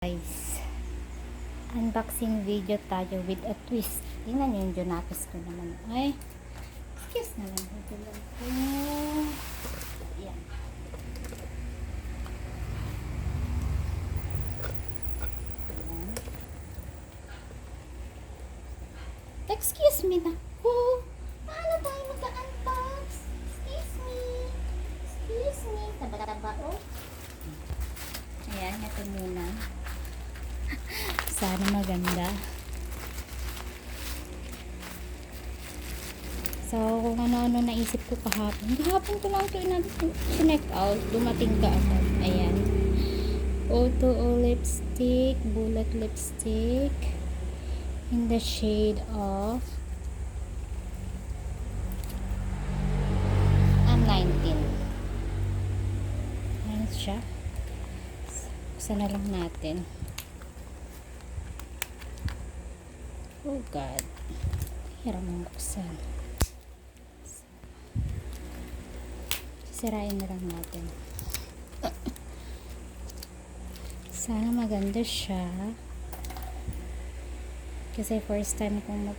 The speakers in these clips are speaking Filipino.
Guys, unboxing video tayo with a twist. Tingnan nyo yung Junakis ko naman. Ay, excuse na lang. Ito lang po. Ayan. Ayan. Excuse me na po. Paano tayo mag-unbox? Excuse me. Excuse me. Taba-taba oh. Ayan, ito muna. Sana maganda. So, kung ano-ano naisip ko kahapon. Kahapon ko lang ito sinek out. Dumating ka agad. Ayan. Auto lipstick. Bullet lipstick. In the shade of M19. Ayan siya. Buksan na lang natin. Oh God. Hirap mong buksan. Sisirain na lang natin. Sana maganda siya. Kasi first time kong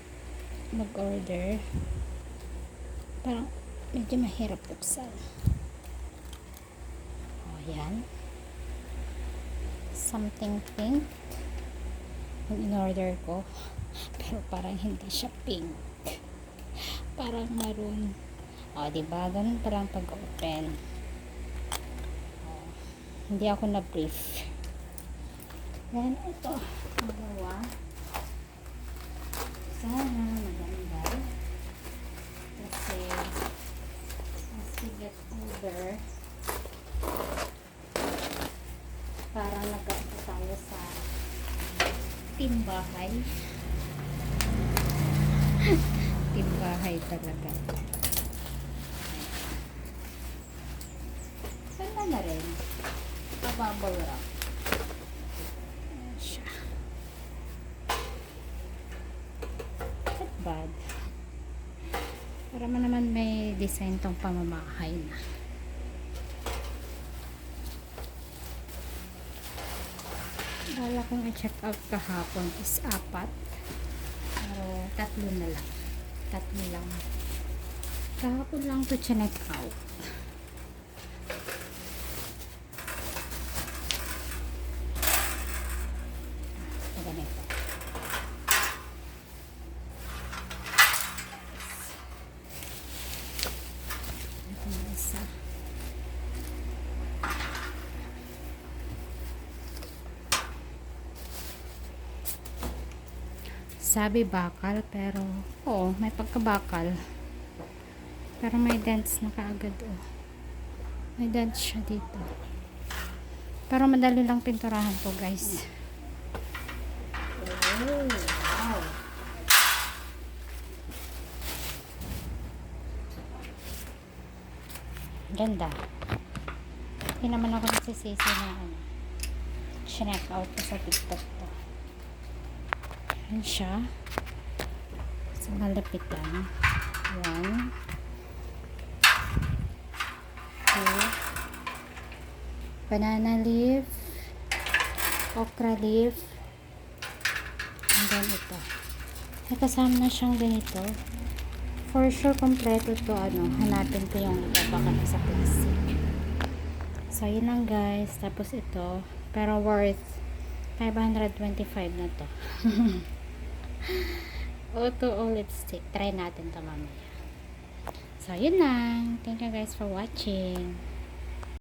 mag-order. Parang medyo mahirap buksan. Oh, yan. Something pink. Yung in-order ko. Pero parang hindi siya pink. Parang maroon. O, diba? Ganun palang pag-open. Hindi ako na-brief. Then, ito. Magawa. Sana maganda. Kasi, as we get older, parang nag-aato tayo sa timbahay. Timbahay talaga. Ganda na rin. Bubble wrap. Ayan siya. Not bad. Para man naman may design tong pamamahay na. Bala kong i-check out kahapon is 4. Pero 3 na lang. 3 lang. Kahapon lang to check out. Ganito. Ito na isa. Sabi bakal, pero oo, may pagkabakal. Pero may dents na kaagad oh. May dents siya dito. Pero madali lang pinturahan to, guys. Oh, wow. Ganda. Hindi naman ako nasisisi na check out ko sa TikTok to. Ayan siya. Sa malapitan. 1 2 banana leaf, okra leaf, and then ito. May kasama na siyang ganito. For sure, kompleto to. Hanapin ko yung iba baka nasa PC. So, yun lang guys. Tapos ito. Pero worth 525 na to. Auto lipstick. Try natin to mamaya. So, yun lang. Thank you guys for watching.